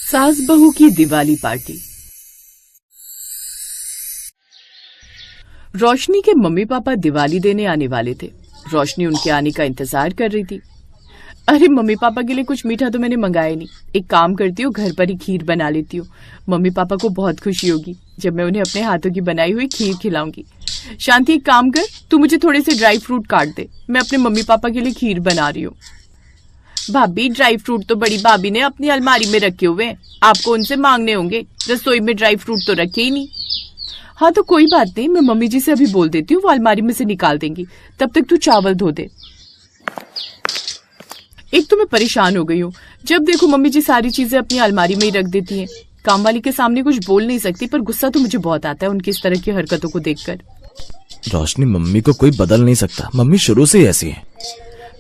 सास बहू की दिवाली पार्टी। रोशनी के मम्मी पापा दिवाली देने आने वाले थे। रोशनी उनके आने का इंतजार कर रही थी। अरे मम्मी पापा के लिए कुछ मीठा तो मैंने मंगाया नहीं, एक काम करती हूँ घर पर ही खीर बना लेती हूँ। मम्मी पापा को बहुत खुशी होगी जब मैं उन्हें अपने हाथों की बनाई हुई खीर खिलाऊंगी। शांति एक काम कर, तू मुझे थोड़े से ड्राई फ्रूट काट दे, मैं अपने मम्मी पापा के लिए खीर बना रही हूँ। भाभी ड्राई फ्रूट तो बड़ी भाभी ने अपनी अलमारी में रखे हुए हैं, आपको उनसे मांगने होंगे, रसोई में ड्राई फ्रूट तो रखे ही नहीं। हाँ तो कोई बात नहीं, मैं मम्मी जी से अभी बोल देती हूँ, वो अलमारी में से निकाल देंगी, तब तक तू चावल धो दे। एक तो मैं परेशान हो गई हूँ, जब देखो मम्मी जी सारी चीजें अपनी अलमारी में ही रख देती हैं। काम वाली के सामने कुछ बोल नहीं सकती, पर गुस्सा तो मुझे बहुत आता है उनकी इस तरह की हरकतों को देखकर। रोशनी, मम्मी को कोई बदल नहीं सकता, मम्मी शुरू से ही ऐसी है।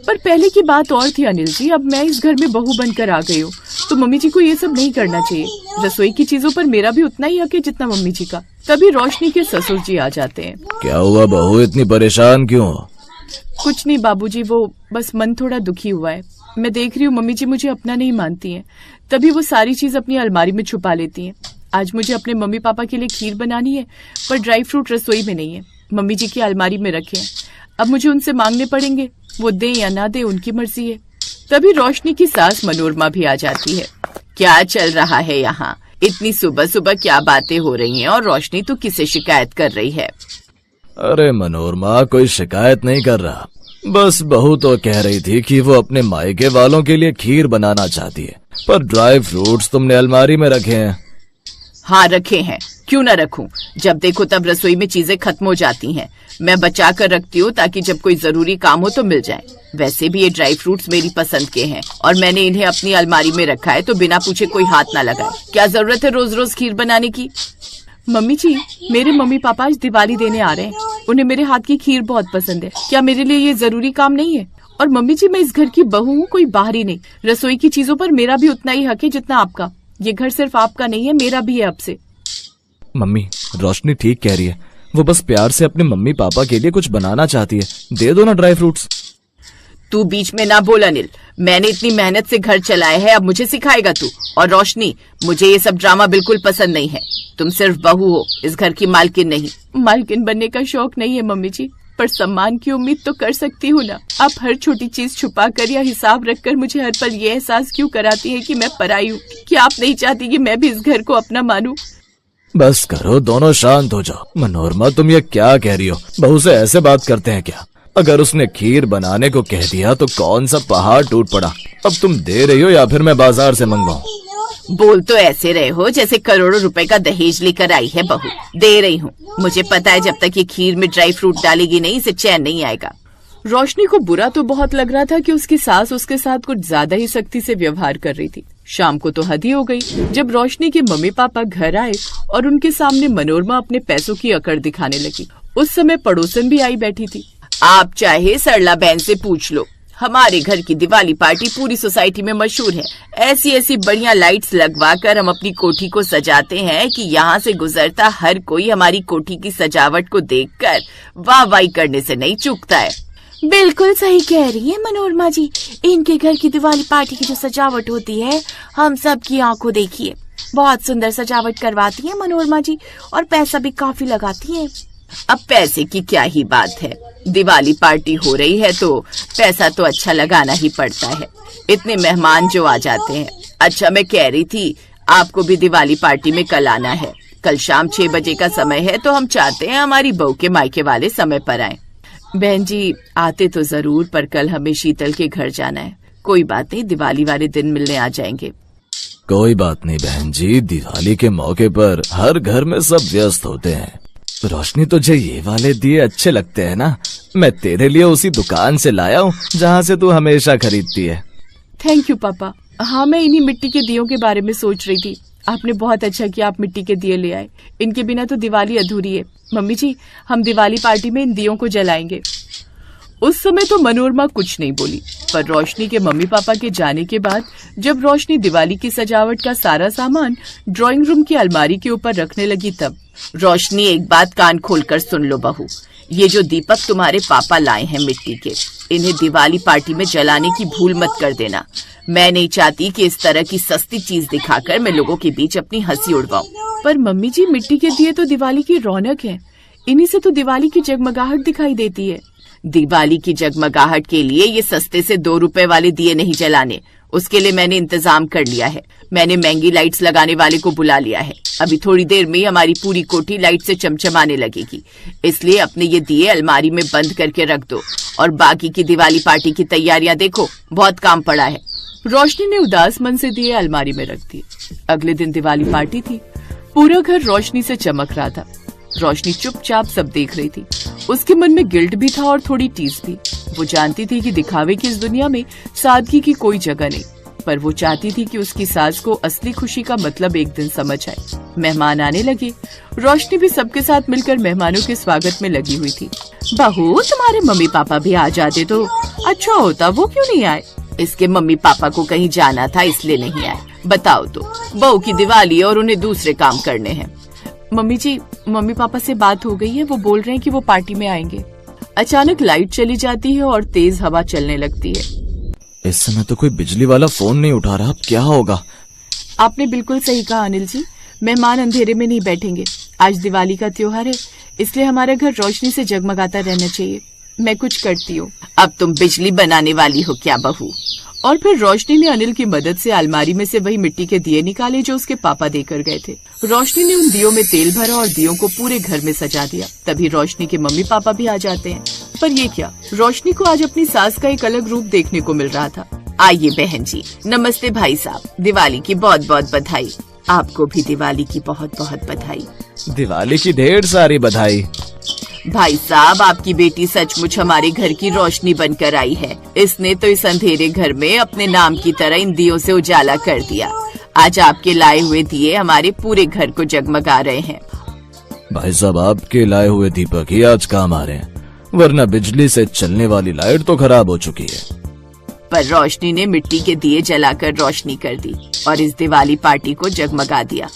पर पहले की बात और थी अनिल जी, अब मैं इस घर में बहू बनकर आ गई हूँ, तो मम्मी जी को ये सब नहीं करना चाहिए। रसोई की चीजों पर मेरा भी उतना ही हक है जितना मम्मी जी का। तभी रोशनी के ससुर जी आ जाते हैं। क्या हुआ बहू, इतनी परेशान क्यों हो? कुछ नहीं बाबूजी, वो बस मन थोड़ा दुखी हुआ है। मैं देख रही हूँ मम्मी जी मुझे अपना नहीं मानती हैं, तभी वो सारी चीज अपनी अलमारी में छुपा लेती हैं। आज मुझे अपने मम्मी पापा के लिए खीर बनानी है, पर ड्राई फ्रूट रसोई में नहीं है, मम्मी जी की अलमारी में रखे हैं। अब मुझे उनसे मांगने पड़ेंगे, वो दें या ना दें उनकी मर्जी है। तभी रोशनी की सास मनोरमा भी आ जाती है। क्या चल रहा है यहाँ? इतनी सुबह सुबह क्या बातें हो रही हैं और रोशनी तो किसे शिकायत कर रही है? अरे मनोरमा, कोई शिकायत नहीं कर रहा, बस बहू तो कह रही थी कि वो अपने मायके वालों के लिए खीर बनाना चाहती है, पर ड्राई फ्रूट्स तुमने अलमारी में रखे हैं। हाँ रखे हैं, क्यों न रखूं? जब देखो तब रसोई में चीजें खत्म हो जाती हैं। मैं बचा कर रखती हूँ ताकि जब कोई जरूरी काम हो तो मिल जाए। वैसे भी ये ड्राई फ्रूट्स मेरी पसंद के हैं और मैंने इन्हें अपनी अलमारी में रखा है, तो बिना पूछे कोई हाथ ना लगाए। क्या जरूरत है रोज रोज खीर बनाने की? मम्मी जी, मेरे मम्मी पापा आज दिवाली देने आ रहे हैं, उन्हें मेरे हाथ की खीर बहुत पसंद है। क्या मेरे लिए ये जरूरी काम नहीं है? और मम्मी जी, मैं इस घर की बहू हूँ, कोई बाहरी नहीं। रसोई की चीजों पर मेरा भी उतना ही हक है जितना आपका। ये घर सिर्फ आपका नहीं है, मेरा भी है अब से। मम्मी, रोशनी ठीक कह रही है, वो बस प्यार से अपने मम्मी पापा के लिए कुछ बनाना चाहती है, दे दो ना ड्राई फ्रूट्स। तू बीच में ना बोल अनिल, मैंने इतनी मेहनत से घर चलाया है, अब मुझे सिखाएगा तू? और रोशनी, मुझे ये सब ड्रामा बिल्कुल पसंद नहीं है। तुम सिर्फ बहू हो, इस घर की मालकिन नहीं। मालकिन बनने का शौक नहीं है मम्मी जी, पर सम्मान की उम्मीद तो कर सकती हूँ ना। आप हर छोटी चीज छुपा कर या हिसाब रखकर मुझे हर पल ये एहसास क्यों कराती है कि मैं पराई हूँ? कि आप नहीं चाहती कि मैं भी इस घर को अपना मानूं? बस करो, दोनों शांत हो जाओ। मनोरमा, तुम ये क्या कह रही हो? बहू से ऐसे बात करते हैं क्या? अगर उसने खीर बनाने को कह दिया तो कौन सा पहाड़ टूट पड़ा। अब तुम दे रही हो या फिर मैं बाजार से मंगवाऊं? बोल तो ऐसे रहे हो जैसे करोड़ों रुपए का दहेज लेकर आई है बहू। दे रही हूँ, मुझे पता है जब तक ये खीर में ड्राई फ्रूट डालेगी नहीं, इसे चैन नहीं आएगा। रोशनी को बुरा तो बहुत लग रहा था कि उसकी सास उसके साथ कुछ ज्यादा ही सख्ती से व्यवहार कर रही थी। शाम को तो हद ही हो गई जब रोशनी के मम्मी पापा घर आए और उनके सामने मनोरमा अपने पैसों की अकड़ दिखाने लगी। उस समय पड़ोसन भी आई बैठी थी। आप चाहे सरला बहन से पूछ लो, हमारे घर की दिवाली पार्टी पूरी सोसाइटी में मशहूर है। ऐसी ऐसी बढ़िया लाइट्स लगवाकर हम अपनी कोठी को सजाते हैं कि यहाँ से गुजरता हर कोई हमारी कोठी की सजावट को देखकर वाह वाही करने से नहीं चूकता है। बिल्कुल सही कह रही है मनोरमा जी, इनके घर की दिवाली पार्टी की जो सजावट होती है, हम सब की आंखों देखी है। बहुत सुंदर सजावट करवाती है मनोरमा जी, और पैसा भी काफी लगाती है। अब पैसे की क्या ही बात है, दिवाली पार्टी हो रही है तो पैसा तो अच्छा लगाना ही पड़ता है। इतने मेहमान जो आ जाते हैं। अच्छा, मैं कह रही थी आपको भी दिवाली पार्टी में कल आना है। कल शाम 6 बजे का समय है, तो हम चाहते हैं हमारी बहू के मायके वाले समय पर आए। बहन जी, आते तो जरूर, पर कल हमें शीतल के घर जाना है। कोई बात नहीं, दिवाली वाले दिन मिलने आ जाएंगे। कोई बात नहीं बहन जी, दिवाली के मौके पर हर घर में सब व्यस्त होते हैं। रोशनी, तुझे ये वाले दिए अच्छे लगते हैं ना? मैं तेरे लिए उसी दुकान से लाया हूँ जहाँ से तू हमेशा खरीदती है। थैंक यू पापा। हाँ, मैं इन्हीं मिट्टी के दियों के बारे में सोच रही थी। आपने बहुत अच्छा किया, आप मिट्टी के दिए ले आए। इनके बिना तो दिवाली अधूरी है। मम्मी जी, हम दिवाली पार्टी में इन दियों को जलाएंगे। उस समय तो मनोरमा कुछ नहीं बोली, पर रोशनी के मम्मी पापा के जाने के बाद जब रोशनी दिवाली की सजावट का सारा सामान ड्राइंग रूम की अलमारी के ऊपर रखने लगी, तब रोशनी, एक बात कान खोलकर सुन लो बहू, ये जो दीपक तुम्हारे पापा लाए हैं मिट्टी के, इन्हें दिवाली पार्टी में जलाने की भूल मत कर देना। मैं नहीं चाहती कि इस तरह की सस्ती चीज दिखाकर मैं लोगों के बीच अपनी हंसी उड़वाऊं। पर मम्मी जी, मिट्टी के दिए तो दिवाली की रौनक है, इन्हीं से तो दिवाली की जगमगाहट दिखाई देती है। दिवाली की जगमगाहट के लिए ये सस्ते से 2 रुपए वाले दिए नहीं जलाने, उसके लिए मैंने इंतजाम कर लिया है। मैंने महंगी लाइट्स लगाने वाले को बुला लिया है। अभी थोड़ी देर में हमारी पूरी कोठी लाइट से चमचमाने लगेगी, इसलिए अपने ये दिए अलमारी में बंद करके रख दो और बाकी की दिवाली पार्टी की तैयारियां देखो, बहुत काम पड़ा है। रोशनी ने उदास मन से दिए अलमारी में रख दिए। अगले दिन दिवाली पार्टी थी। पूरा घर रोशनी से चमक रहा था। रोशनी चुपचाप सब देख रही थी। उसके मन में गिल्ट भी था और थोड़ी टीस भी। वो जानती थी कि दिखावे की इस दुनिया में सादगी की कोई जगह नहीं, पर वो चाहती थी कि उसकी सास को असली खुशी का मतलब एक दिन समझ आए। मेहमान आने लगे। रोशनी भी सबके साथ मिलकर मेहमानों के स्वागत में लगी हुई थी। बहू, तुम्हारे मम्मी पापा भी आ जाते तो अच्छा होता, वो क्यों नहीं आए? इसके मम्मी पापा को कहीं जाना था इसलिए नहीं आए। बताओ तो, बहू की दिवाली और उन्हें दूसरे काम करने हैं। मम्मी जी, मम्मी पापा से बात हो गई है, वो बोल रहे हैं कि वो पार्टी में आएंगे। अचानक लाइट चली जाती है और तेज हवा चलने लगती है। इस समय तो कोई बिजली वाला फोन नहीं उठा रहा, अब क्या होगा? आपने बिल्कुल सही कहा अनिल जी, मेहमान अंधेरे में नहीं बैठेंगे। आज दिवाली का त्योहार है, इसलिए हमारा घर रोशनी से जगमगाता रहना चाहिए। मैं कुछ करती हूँ। अब तुम बिजली बनाने वाली हो क्या बहू? और फिर रोशनी ने अनिल की मदद से अलमारी में से वही मिट्टी के दिए निकाले जो उसके पापा देकर गए थे। रोशनी ने उन दियों में तेल भरा और दियों को पूरे घर में सजा दिया। तभी रोशनी के मम्मी पापा भी आ जाते हैं। पर ये क्या, रोशनी को आज अपनी सास का एक अलग रूप देखने को मिल रहा था। आइए बहन जी। नमस्ते भाई साहब, दिवाली की बहुत बहुत बधाई। आपको भी दिवाली की बहुत बहुत बधाई। दिवाली की ढेर सारी बधाई। भाई साहब, आपकी बेटी सचमुच हमारे घर की रोशनी बनकर आई है। इसने तो इस अंधेरे घर में अपने नाम की तरह इन दियों से उजाला कर दिया। आज आपके लाए हुए दिए हमारे पूरे घर को जगमगा रहे हैं। भाई साहब, आपके लाए हुए दीपक ही आज काम आ रहे हैं, वरना बिजली से चलने वाली लाइट तो खराब हो चुकी है। पर रोशनी ने मिट्टी के दिए जलाकर रोशनी कर दी और इस दिवाली पार्टी को जगमगा दिया।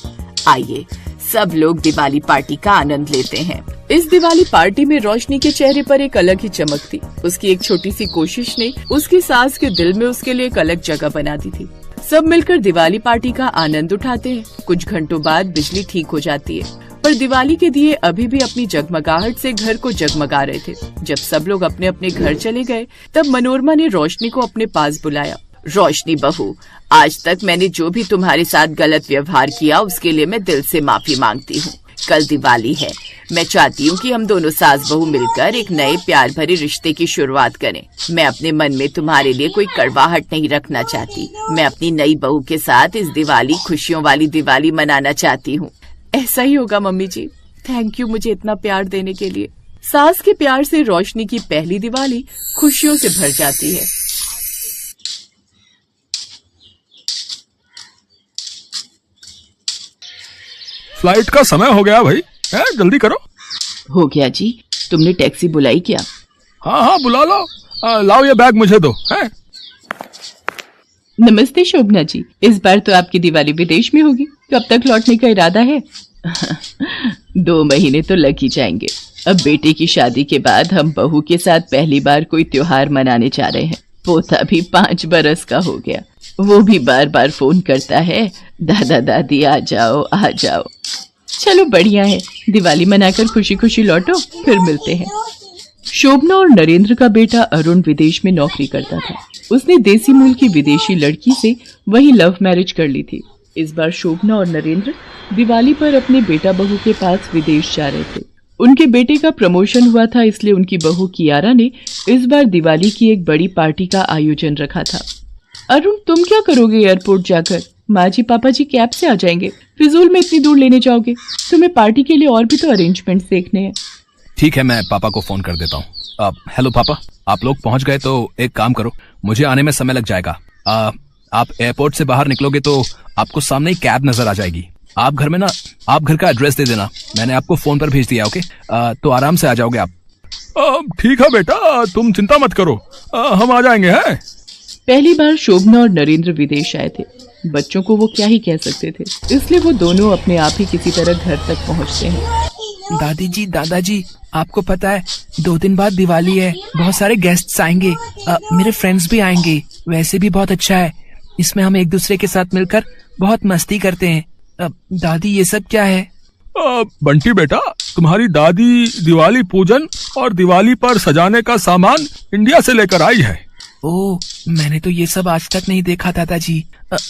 आइए सब लोग दिवाली पार्टी का आनंद लेते हैं। इस दिवाली पार्टी में रोशनी के चेहरे पर एक अलग ही चमक थी। उसकी एक छोटी सी कोशिश ने उसकी सास के दिल में उसके लिए एक अलग जगह बना दी थी। सब मिलकर दिवाली पार्टी का आनंद उठाते हैं। कुछ घंटों बाद बिजली ठीक हो जाती है, पर दिवाली के दिए अभी भी अपनी जगमगाहट से घर को जगमगा रहे थे। जब सब लोग अपने अपने घर चले गए, तब मनोरमा ने रोशनी को अपने पास बुलाया। रोशनी बहू, आज तक मैंने जो भी तुम्हारे साथ गलत व्यवहार किया उसके लिए मैं दिल से माफी मांगती हूँ। कल दिवाली है, मैं चाहती हूँ कि हम दोनों सास बहू मिलकर एक नए प्यार भरे रिश्ते की शुरुआत करें। मैं अपने मन में तुम्हारे लिए कोई कड़वाहट नहीं रखना चाहती। मैं अपनी नई बहू के साथ इस दिवाली खुशियों वाली दिवाली मनाना चाहती हूँ। ऐसा ही होगा मम्मी जी। थैंक यू मुझे इतना प्यार देने के लिए। सास के प्यार से रोशनी की पहली दिवाली खुशियों से भर जाती है। फ्लाइट का समय हो गया भाई, है? जल्दी करो। हो गया जी, तुमने टैक्सी बुलाई क्या? हाँ हाँ बुला लो। लाओ ये बैग मुझे दो। है? नमस्ते शोभना जी, इस बार तो आपकी दिवाली विदेश में होगी, कब तक लौटने का इरादा है? 2 महीने तो लग ही जाएंगे। अब बेटे की शादी के बाद हम बहू के साथ पहली बार कोई त्योहार मनाने जा रहे हैं। पोता भी 5 बरस का हो गया, वो भी बार बार फोन करता है, दादा दादी आ जाओ आ जाओ। चलो बढ़िया है, दिवाली मनाकर खुशी खुशी लौटो, फिर मिलते हैं। शोभना और नरेंद्र का बेटा अरुण विदेश में नौकरी करता था। उसने देसी मूल की विदेशी लड़की से वही लव मैरिज कर ली थी। इस बार शोभना और नरेंद्र दिवाली पर अपने बेटा बहू के पास विदेश जा रहे थे। उनके बेटे का प्रमोशन हुआ था, इसलिए उनकी बहू कियारा ने इस बार दिवाली की एक बड़ी पार्टी का आयोजन रखा था। अरुण, तुम क्या करोगे एयरपोर्ट जाकर? माँ जी पापा जी कैब से आ जाएंगे, फिजूल में इतनी दूर लेने जाओगे? तुम्हें पार्टी के लिए और भी तो अरेंजमेंट्स देखने हैं। ठीक है, मैं पापा को फोन कर देता हूँ। हेलो पापा, आप लोग पहुंच गए तो एक काम करो, मुझे आने में समय लग जाएगा। आप एयरपोर्ट से बाहर निकलोगे तो आपको सामने ही कैब नजर आ जाएगी। आप घर का एड्रेस दे देना, मैंने आपको फोन पर भेज दिया। ओके, तो आराम से आ जाओगे आप। ठीक है बेटा, तुम चिंता मत करो, हम आ जाएंगे। हैं? पहली बार शोभना और नरेंद्र विदेश आए थे। बच्चों को वो क्या ही कह सकते थे, इसलिए वो दोनों अपने आप ही किसी तरह घर तक पहुंचते हैं। दादी जी, दादाजी, आपको पता है 2 दिन बाद दिवाली है, बहुत सारे गेस्ट्स आएंगे, मेरे फ्रेंड्स भी आएंगे, वैसे भी बहुत अच्छा है, इसमें हम एक दूसरे के साथ मिलकर बहुत मस्ती करते हैं। दादी ये सब क्या है? बंटी बेटा, तुम्हारी दादी दिवाली पूजन और दिवाली पर सजाने का सामान इंडिया से लेकर आई है। ओह, मैंने तो ये सब आज तक नहीं देखा दादाजी।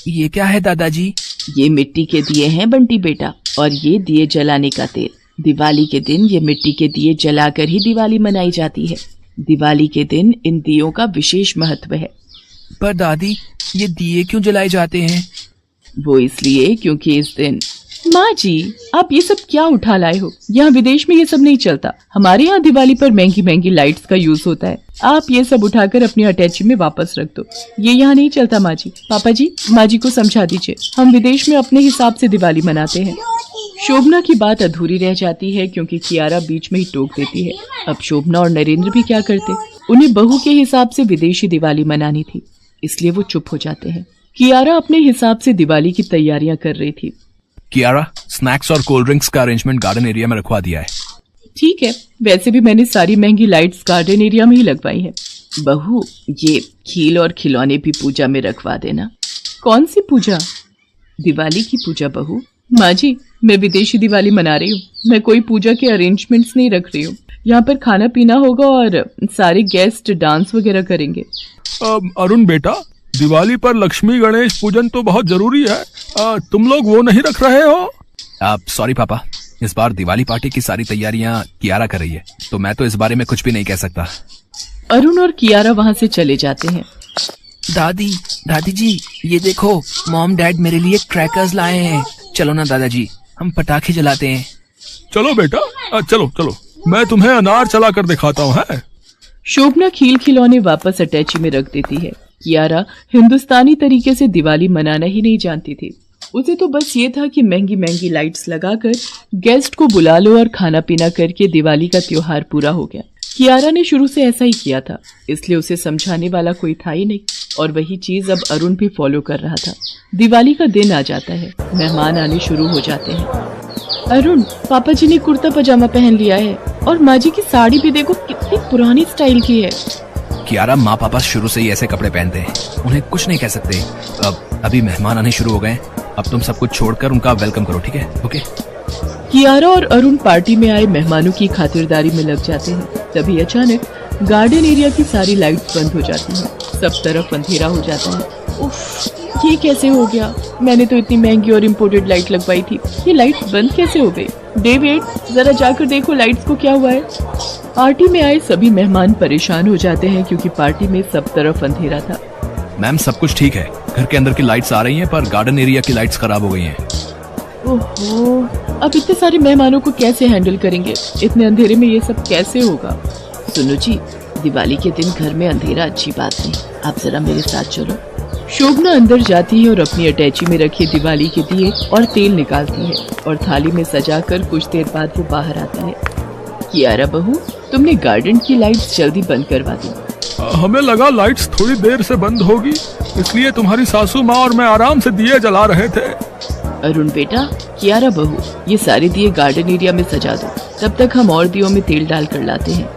ये क्या है दादाजी? ये मिट्टी के दिए हैं बंटी बेटा, और ये दिए जलाने का तेल। दिवाली के दिन ये मिट्टी के दिए जलाकर ही दिवाली मनाई जाती है। दिवाली के दिन इन दियों का विशेष महत्व है। पर दादी, ये दिए क्यों जलाए जाते हैं? वो इसलिए क्योंकि इस दिन। माँ जी, आप ये सब क्या उठा लाए हो? यहाँ विदेश में ये सब नहीं चलता। हमारे यहाँ दिवाली पर महंगी महंगी लाइट्स का यूज होता है। आप ये सब उठाकर अपनी अटैची में वापस रख दो। ये यहाँ नहीं चलता माँ जी। पापा जी, माँ जी को समझा दीजिए, हम विदेश में अपने हिसाब से दिवाली मनाते हैं। शोभना की बात अधूरी रह जाती है क्योंकि कियारा बीच में ही टोक देती है। अब शोभना और नरेंद्र भी क्या करते? उन्हें बहू के हिसाब से विदेशी दिवाली मनानी थी, इसलिए वो चुप हो जाते हैं। कियारा अपने हिसाब से दिवाली की तैयारियां कर रही थी। कियारा, स्नैक्स और कोल्ड ड्रिंक्स का अरेंजमेंट गार्डन एरिया में रखवा दिया है। ठीक है, वैसे भी मैंने सारी महंगी लाइट्स गार्डन एरिया में ही लगवाई है। बहू, ये खील और खिलौने भी पूजा में रखवा देना। कौन सी पूजा? दिवाली की पूजा बहू। माँ जी, मैं विदेशी दिवाली मना रही हूँ, मैं कोई पूजा के अरेंजमेंट्स नहीं रख रही हूँ। यहाँ पर खाना पीना होगा और सारे गेस्ट डांस वगैरह करेंगे। अरुण बेटा, दिवाली पर लक्ष्मी गणेश पूजन तो बहुत जरूरी है, तुम लोग वो नहीं रख रहे हो? सॉरी पापा, इस बार दिवाली पार्टी की सारी तैयारियां कियारा कर रही है, तो मैं तो इस बारे में कुछ भी नहीं कह सकता। अरुण और कियारा वहाँ से चले जाते हैं। दादी जी, ये देखो, मॉम डैड मेरे लिए क्रैकर्स लाए हैं। चलो ना दादाजी, हम पटाखे जलाते हैं। चलो बेटा, चलो, मैं तुम्हें अनार चला कर दिखाता हूँ। है शोभना खील खिलौने वापस अटैची में रख देती है। कियारा हिंदुस्तानी तरीके से दिवाली मनाना ही नहीं जानती थी। उसे तो बस ये था कि महंगी महंगी लाइट्स लगाकर गेस्ट को बुला लो और खाना पीना करके दिवाली का त्योहार पूरा हो गया। कियारा ने शुरू से ऐसा ही किया था, इसलिए उसे समझाने वाला कोई था ही नहीं, और वही चीज अब अरुण भी फॉलो कर रहा था। दिवाली का दिन आ जाता है, मेहमान आने शुरू हो जाते हैं। अरुण, पापा जी ने कुर्ता पजामा पहन लिया है, और माँ जी की साड़ी भी देखो कितनी पुरानी स्टाइल की है। कियारा, माँ पापा शुरू से ही ऐसे कपड़े पहनते हैं, उन्हें कुछ नहीं कह सकते। अभी मेहमान आने शुरू हो गए, अब तुम सब कुछ छोड़कर उनका वेलकम करो, ठीक है? ओके। कियारा और अरुण पार्टी में आए मेहमानों की खातिरदारी में लग जाते हैं। तभी अचानक गार्डन एरिया की सारी लाइट्स बंद हो जाती हैं, सब तरफ अंधेरा हो जाता है। उफ, ये कैसे हो गया? मैंने तो इतनी महंगी और इम्पोर्टेड लाइट लगवाई थी, ये लाइट्स बंद कैसे हो गई? डेविड, जरा जाकर देखो लाइट्स को क्या हुआ है। पार्टी में आए सभी मेहमान परेशान हो जाते हैं क्योंकि पार्टी में सब तरफ अंधेरा था। मैम, सब कुछ ठीक है, घर के अंदर की लाइट्स आ रही हैं, पर गार्डन एरिया की लाइट्स खराब हो गई हैं। ओहो, अब इतने सारे मेहमानों को कैसे हैंडल करेंगे? इतने अंधेरे में ये सब कैसे होगा? सुनो जी, दिवाली के दिन घर में अंधेरा अच्छी बात नहीं, आप जरा मेरे साथ चलो। शोभना अंदर जाती है और अपनी अटैची में रखे दिवाली के दिए और तेल निकालती है और थाली में सजाकर कुछ देर बाद वो बाहर आती है। कियारा बहू, तुमने गार्डन की लाइट्स जल्दी बंद करवा दी। हमें लगा लाइट्स थोड़ी देर से बंद होगी, इसलिए तुम्हारी सासू माँ और मैं आराम से दिए जला रहे थे। अरुण बेटा, कियारा बहू, ये सारे दिए गार्डन एरिया में सजा दो, तब तक हम और दियों में तेल डाल कर लाते हैं।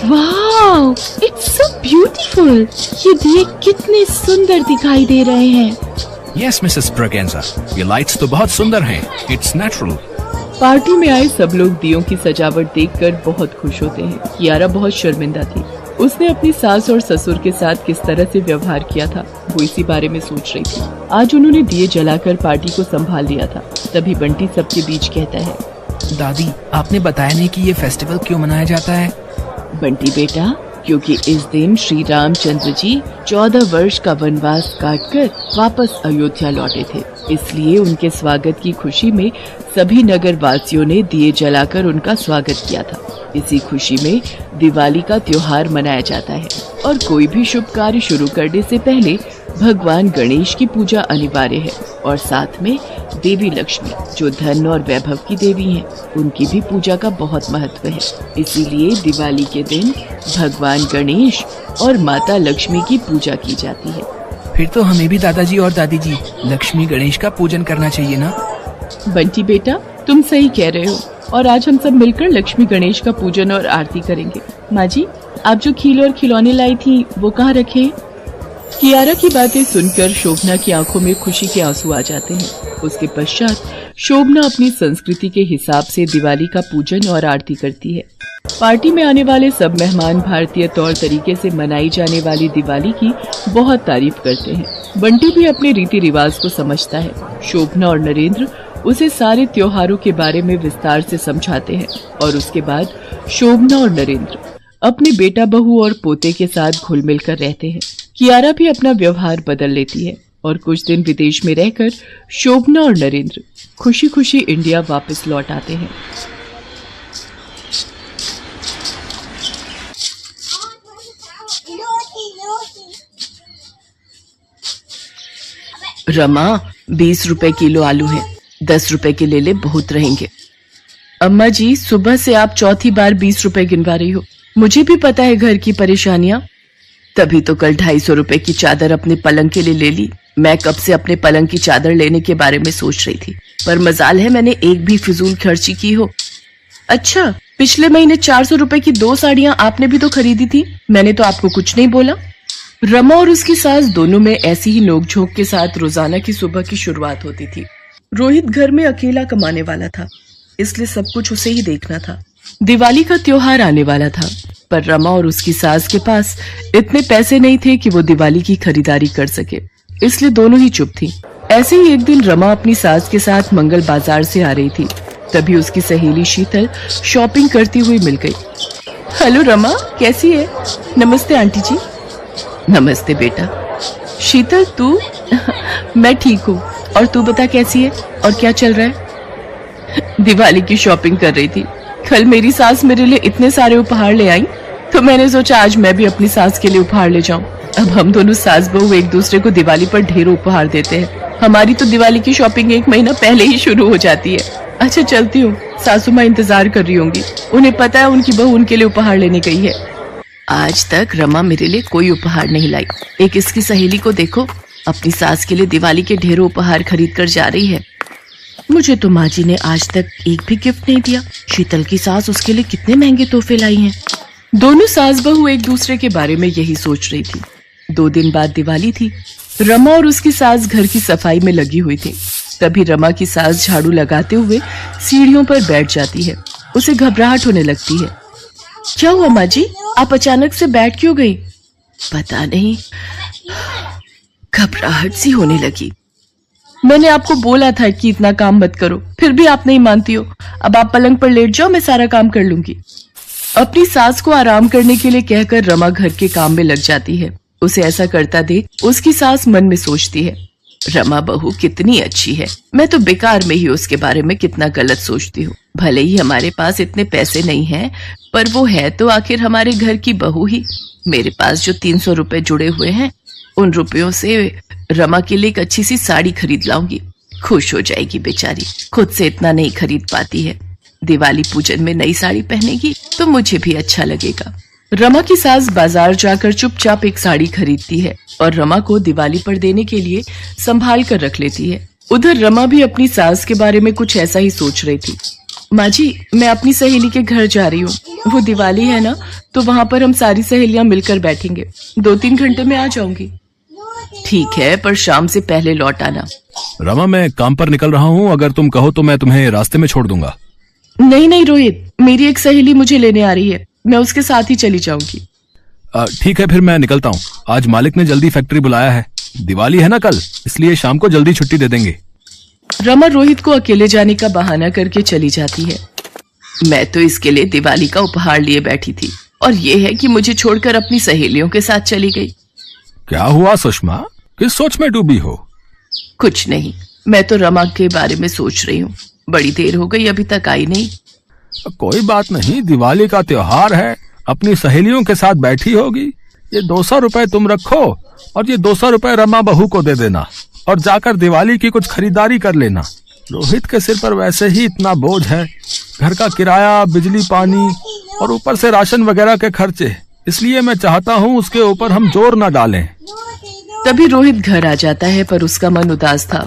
Wow, it's so beautiful. ये दिए कितने सुंदर दिखाई दे रहे हैं। यस मिसेस ब्रगेंजा, ये लाइट्स तो बहुत सुंदर हैं, इट्स नेचुरल। पार्टी में आए सब लोग दियों की सजावट देखकर बहुत खुश होते हैं। कियारा बहुत शर्मिंदा थी, उसने अपनी सास और ससुर के साथ किस तरह से व्यवहार किया था, वो इसी बारे में सोच रही थी। आज उन्होंने दिए जलाकर पार्टी को संभाल लिया था। तभी बंटी सबके बीच कहता है, दादी, आपने बताया नहीं कि ये फेस्टिवल क्यों मनाया जाता है? बंटी बेटा, क्योंकि इस दिन श्री रामचंद्र जी 14 वर्ष का वनवास काटकर वापस अयोध्या लौटे थे, इसलिए उनके स्वागत की खुशी में सभी नगर वासियों ने दिए जलाकर उनका स्वागत किया था। इसी खुशी में दिवाली का त्योहार मनाया जाता है और कोई भी शुभ कार्य शुरू करने से पहले भगवान गणेश की पूजा अनिवार्य है और साथ में देवी लक्ष्मी, जो धन और वैभव की देवी हैं, उनकी भी पूजा का बहुत महत्व है। इसीलिए दिवाली के दिन भगवान गणेश और माता लक्ष्मी की पूजा की जाती है। फिर तो हमें भी दादाजी और दादी जी लक्ष्मी गणेश का पूजन करना चाहिए ना? बंटी बेटा, तुम सही कह रहे हो। और आज हम सब मिलकर लक्ष्मी गणेश का पूजन और आरती करेंगे। माँ जी, आप जो खील और खिलौने लाई थी वो कहाँ रखे हैं? कियारा की बातें सुनकर शोभना की आंखों में खुशी के आंसू आ जाते हैं। उसके पश्चात शोभना अपनी संस्कृति के हिसाब से दिवाली का पूजन और आरती करती है। पार्टी में आने वाले सब मेहमान भारतीय तौर तरीके से मनाई जाने वाली दिवाली की बहुत तारीफ करते हैं। बंटी भी अपने रीति रिवाज को समझता है। शोभना और नरेंद्र उसे सारे त्योहारों के बारे में विस्तार से समझाते हैं और उसके बाद शोभना और नरेंद्र अपने बेटा बहू और पोते के साथ घुल मिल कर रहते हैं। कियारा भी अपना व्यवहार बदल लेती है और कुछ दिन विदेश में रहकर शोभना और नरेंद्र खुशी खुशी इंडिया वापस लौट आते हैं। रमा, 20 रुपए किलो आलू है, 10 रुपए के ले ले, बहुत रहेंगे। अम्मा जी, सुबह से आप चौथी बार 20 रुपए गिनवा रही हो। मुझे भी पता है घर की परेशानियां, तभी तो कल 250 रुपए की चादर अपने पलंग के लिए ले ली। मैं कब से अपने पलंग की चादर लेने के बारे में सोच रही थी, पर मजाल है मैंने एक भी फिजूल खर्ची की हो। अच्छा, पिछले महीने 400 रुपए की 2 साड़ियां आपने भी तो खरीदी थी, मैंने तो आपको कुछ नहीं बोला। रमा और उसकी सास दोनों में ऐसी ही नोकझोंक के साथ रोजाना की सुबह की शुरुआत होती थी। रोहित घर में अकेला कमाने वाला था, इसलिए सब कुछ उसे ही देखना था। दिवाली का त्योहार आने वाला था, पर रमा और उसकी सास के पास इतने पैसे नहीं थे कि वो दिवाली की खरीदारी कर सके, इसलिए दोनों ही चुप थी। ऐसे ही एक दिन रमा अपनी सास के साथ मंगल बाजार से आ रही थी, तभी उसकी सहेली शीतल शॉपिंग करती हुई मिल गई। हेलो रमा, कैसी है? नमस्ते आंटी जी। नमस्ते बेटा। शीतल, तू? मैं ठीक हूँ, और तू बता कैसी है और क्या चल रहा है? दिवाली की शॉपिंग कर रही थी। कल मेरी सास मेरे लिए इतने सारे उपहार ले आई, तो मैंने सोचा आज मैं भी अपनी सास के लिए उपहार ले जाऊं। अब हम दोनों सास बहू एक दूसरे को दिवाली पर ढेरों उपहार देते हैं। हमारी तो दिवाली की शॉपिंग 1 महीना पहले ही शुरू हो जाती है। अच्छा चलती हूँ, सासू माँ इंतजार कर रही होंगी, उन्हें पता है उनकी बहू उनके लिए उपहार लेने गई है। आज तक रमा मेरे लिए कोई उपहार नहीं लाई। एक इसकी सहेली को देखो, अपनी सास के लिए दिवाली के ढेरों उपहार खरीद कर जा रही है। मुझे तो माँ जी ने आज तक एक भी गिफ्ट नहीं दिया। शीतल की सास उसके लिए कितने महंगे तोहफे लाई हैं। दोनों सास बहू एक दूसरे के बारे में यही सोच रही थी। 2 दिन बाद दिवाली थी। रमा और उसकी सास घर की सफाई में लगी हुई थी। तभी रमा की सास झाड़ू लगाते हुए सीढ़ियों पर बैठ जाती है। उसे घबराहट होने लगती है। क्या हुआ माँ जी, आप अचानक से बैठ क्यों गई? पता नहीं, घबराहट सी होने लगी। मैंने आपको बोला था कि इतना काम मत करो, फिर भी आप नहीं मानती हो। अब आप पलंग पर लेट जाओ, मैं सारा काम कर लूंगी। अपनी सास को आराम करने के लिए कहकर रमा घर के काम में लग जाती है। उसे ऐसा करता देख उसकी सास मन में सोचती है, रमा बहू कितनी अच्छी है, मैं तो बेकार में ही उसके बारे में कितना गलत सोचती हूँ। भले ही हमारे पास इतने पैसे नहीं हैं, पर वो है तो आखिर हमारे घर की बहू ही। मेरे पास जो 300 रुपए जुड़े हुए हैं, उन रुपयों से रमा के लिए एक अच्छी सी साड़ी खरीद लाऊंगी। खुश हो जाएगी बेचारी, खुद से इतना नहीं खरीद पाती है। दिवाली पूजन में नई साड़ी पहनेगी तो मुझे भी अच्छा लगेगा। रमा की सास बाजार जाकर चुपचाप एक साड़ी खरीदती है और रमा को दिवाली पर देने के लिए संभाल कर रख लेती है। उधर रमा भी अपनी सास के बारे में कुछ ऐसा ही सोच रही थी। माँ जी, मैं अपनी सहेली के घर जा रही हूँ। वो दिवाली है ना, तो वहाँ पर हम सारी सहेलियाँ मिलकर बैठेंगे। 2-3 घंटे में आ जाऊंगी। ठीक है, पर शाम से पहले लौट आना। रमा, मैं काम पर निकल रहा हूँ, अगर तुम कहो तो मैं तुम्हें रास्ते में छोड़ दूंगा। नहीं नहीं रोहित, मेरी एक सहेली मुझे लेने आ रही है, मैं उसके साथ ही चली जाऊंगी। ठीक है, फिर मैं निकलता हूँ। आज मालिक ने जल्दी फैक्ट्री बुलाया है, दिवाली है ना कल, इसलिए शाम को जल्दी छुट्टी दे देंगे। रमा रोहित को अकेले जाने का बहाना करके चली जाती है। मैं तो इसके लिए दिवाली का उपहार लिए बैठी थी, और ये है कि मुझे छोड़कर अपनी सहेलियों के साथ चली गई। क्या हुआ सुषमा, किस सोच में डूबी हो? कुछ नहीं, मैं तो रमा के बारे में सोच रही हूँ। बड़ी देर हो गई, अभी तक आई नहीं। कोई बात नहीं, दिवाली का त्योहार है, अपनी सहेलियों के साथ बैठी होगी। ये 200 रुपए तुम रखो और ये 200 रुपए रमा बहू को दे देना, और जाकर दिवाली की कुछ खरीदारी कर लेना। रोहित के सिर पर वैसे ही इतना बोझ है, घर का किराया, बिजली पानी और ऊपर से राशन वगैरह के खर्चे, इसलिए मैं चाहता हूँ उसके ऊपर हम जोर न डालें। तभी रोहित घर आ जाता है, पर उसका मन उदास था।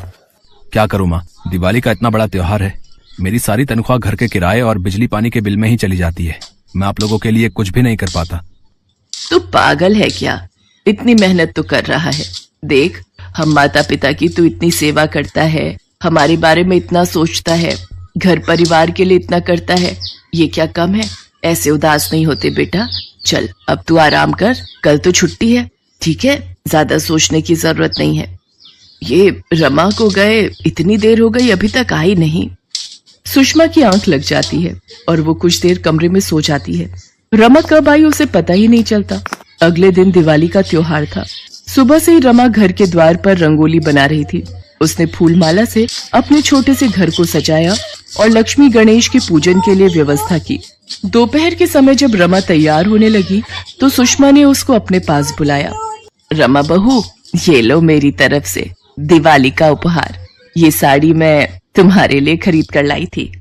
क्या करूँ माँ, दिवाली का इतना बड़ा त्योहार है, मेरी सारी तनख्वाह घर के किराए और बिजली पानी के बिल में ही चली जाती है। मैं आप लोगों के लिए कुछ भी नहीं कर पाता। तू पागल है क्या? इतनी मेहनत तो कर रहा है। देख, हम माता पिता की तू इतनी सेवा करता है, हमारे बारे में इतना सोचता है, घर परिवार के लिए इतना करता है। ये क्या कम है? ऐसे उदास नहीं होते बेटा। चल अब तू आराम कर, कल तो छुट्टी है, ठीक है? ज्यादा सोचने की जरूरत नहीं है। ये रमा को गए इतनी देर हो गई, अभी तक आई नहीं। सुषमा की आंख लग जाती है और वो कुछ देर कमरे में सो जाती है। रमा कब आई उसे पता ही नहीं चलता। अगले दिन दिवाली का त्योहार था। सुबह से ही रमा घर के द्वार पर रंगोली बना रही थी। उसने फूलमाला से अपने छोटे से घर को सजाया और लक्ष्मी गणेश के पूजन के लिए व्यवस्था की। दोपहर के समय जब रमा तैयार होने लगी तो सुषमा ने उसको अपने पास बुलाया। रमा बहू, ये लो मेरी तरफ से दिवाली का उपहार। ये साड़ी मैं तुम्हारे लिए खरीद कर लाई थी।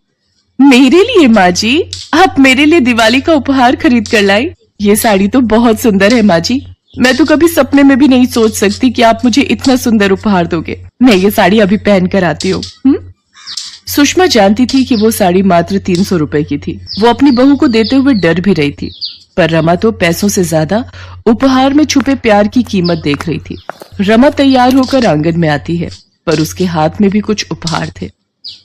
मेरे लिए? माँ जी, आप मेरे लिए दिवाली का उपहार खरीद कर लाई? ये साड़ी तो बहुत सुंदर है माँ जी। मैं तो कभी सपने में भी नहीं सोच सकती कि आप मुझे इतना सुंदर उपहार दोगे। मैं ये साड़ी अभी पहन कर आती हूँ। सुषमा जानती थी कि वो साड़ी मात्र 300 रुपए की थी। वो अपनी बहू को देते हुए डर भी रही थी, पर रमा तो पैसों से ज्यादा उपहार में छुपे प्यार की कीमत देख रही थी। रमा तैयार होकर आंगन में आती है, पर उसके हाथ में भी कुछ उपहार थे।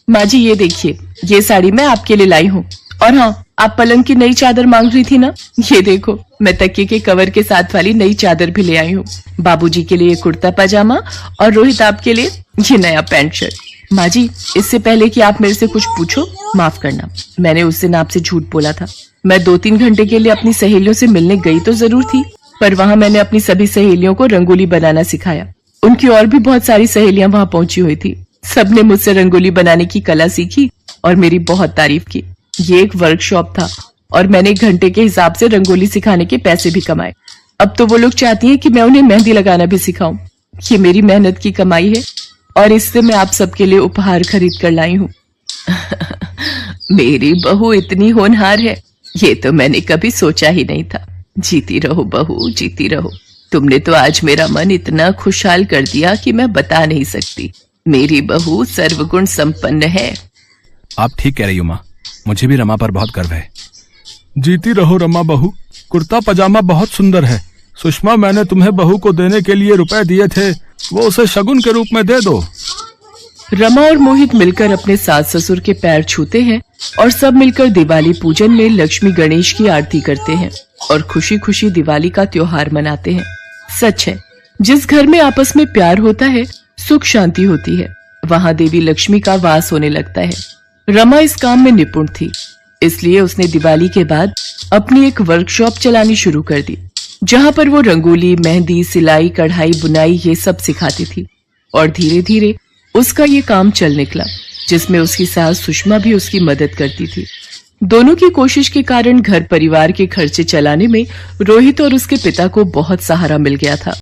माँ जी, ये देखिए, ये साड़ी मैं आपके लिए लाई हूँ। और हाँ, आप पलंग की नई चादर मांग रही थी ना, ये देखो, मैं तकिए के कवर के साथ वाली नई चादर भी ले आई हूँ। बाबूजी के लिए कुर्ता पजामा और रोहित आपके लिए ये नया पैंट शर्ट। माँ जी, इससे पहले कि आप मेरे से कुछ पूछो, माफ करना, मैंने उस दिन आपसे झूठ बोला था। मैं 2-3 घंटे के लिए अपनी सहेलियों से मिलने गई तो जरूर थी, पर वहाँ मैंने अपनी सभी सहेलियों को रंगोली बनाना सिखाया। उनकी और भी बहुत सारी सहेलियां वहाँ पहुंची हुई थी। सबने मुझसे रंगोली बनाने की कला सीखी और मेरी बहुत तारीफ की। ये एक वर्कशॉप था और मैंने 1 घंटे के हिसाब से रंगोली सिखाने के पैसे भी कमाए। अब तो वो लोग चाहती हैं कि मैं उन्हें मेहंदी लगाना भी सिखाऊं। ये मेरी मेहनत की कमाई है और इससे मैं आप सबके लिए उपहार खरीद कर लाई हूँ। मेरी बहू इतनी होनहार है, ये तो मैंने कभी सोचा ही नहीं था। जीती रहो बहू, जीती रहो। तुमने तो आज मेरा मन इतना खुशहाल कर दिया कि मैं बता नहीं सकती। मेरी बहू सर्वगुण संपन्न है। आप ठीक कह रही हो माँ, मुझे भी रमा पर बहुत गर्व है। जीती रहो रमा बहू, कुर्ता पजामा बहुत सुंदर है। सुषमा, मैंने तुम्हें बहू को देने के लिए रुपए दिए थे, वो उसे शगुन के रूप में दे दो। रमा और मोहित मिलकर अपने सास ससुर के पैर छूते हैं और सब मिलकर दिवाली पूजन में लक्ष्मी गणेश की आरती करते हैं और खुशी खुशी दिवाली का त्योहार मनाते हैं। सच है, जिस घर में आपस में प्यार होता है, सुख शांति होती है, वहाँ देवी लक्ष्मी का वास होने लगता है। रमा इस काम में निपुण थी, इसलिए उसने दिवाली के बाद अपनी एक वर्कशॉप चलानी शुरू कर दी, जहाँ पर वो रंगोली, मेहंदी, सिलाई, कढ़ाई, बुनाई ये सब सिखाती थी। और धीरे धीरे उसका ये काम चल निकला, जिसमें उसकी सास सुषमा भी उसकी मदद करती थी। दोनों की कोशिश के कारण घर परिवार के खर्चे चलाने में रोहित और उसके पिता को बहुत सहारा मिल गया था।